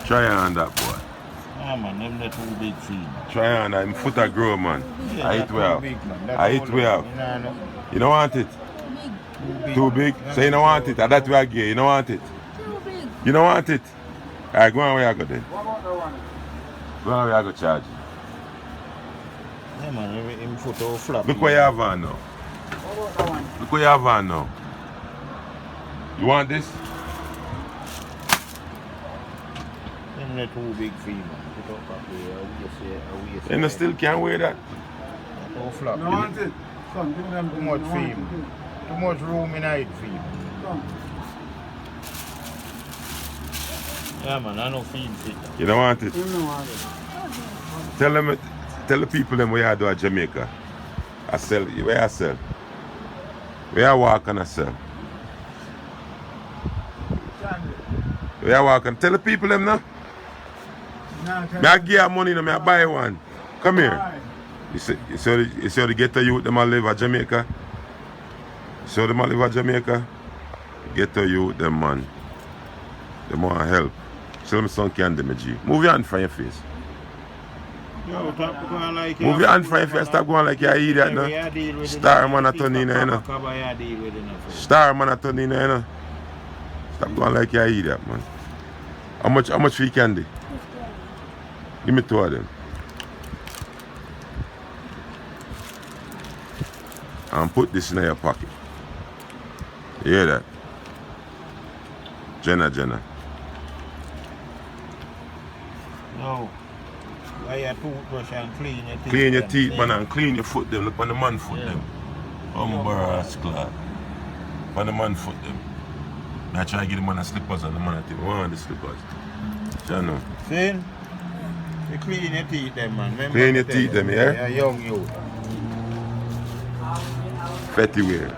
Try on that boy. Yeah, man, them the too big for you. Try on that. Him foot a grow, man. Yeah, I that eat well. big, man. That I eat all well. over. You don't want it? Too big? So you don't want it? That's why I get. You don't want it? Too big. You don't want it? Alright, go on where I go then. Go on where I go charge you. Yeah, man, him foot all flap. Look what you have on now. Look what you have on now. You want this? Them the too big for you, man. Put up back there. And I still can't wear that. All flap. No want it. Son, give them Too much for you. Too much room in it for you. Yeah, man, I don't feel fit. You don't want it? You don't want it. Tell the people them where I do at Jamaica. I sell. Where I sell? Where I walk and I sell? Where I walk and tell the people them now. Me I give you money now, me I buy one. Come here. You see the ghetto youth them a live at Jamaica? You see them a live at Jamaica? Ghetto youth them, man. They want help. Tell them son can do me G. Move your hand from your face. Yo, stop going like Move your hand from your face. Stop going like you're an idiot now. Star man a turn in there, you know. Star man a turn in there, you know. Stop going like you're an idiot, man. How much free candy? Give me two of them. And put this in your pocket. You hear that? Jenna. No. Why your toothbrush and clean your teeth? Clean your teeth, man, and clean your foot them. Look on the man foot them. Rascal. On the man foot them. I try to get the man the slippers and the man I want the slippers. You know. See? You clean your teeth them, man. Remember Clean your teeth them, yeah? You're young you. Fetty wear.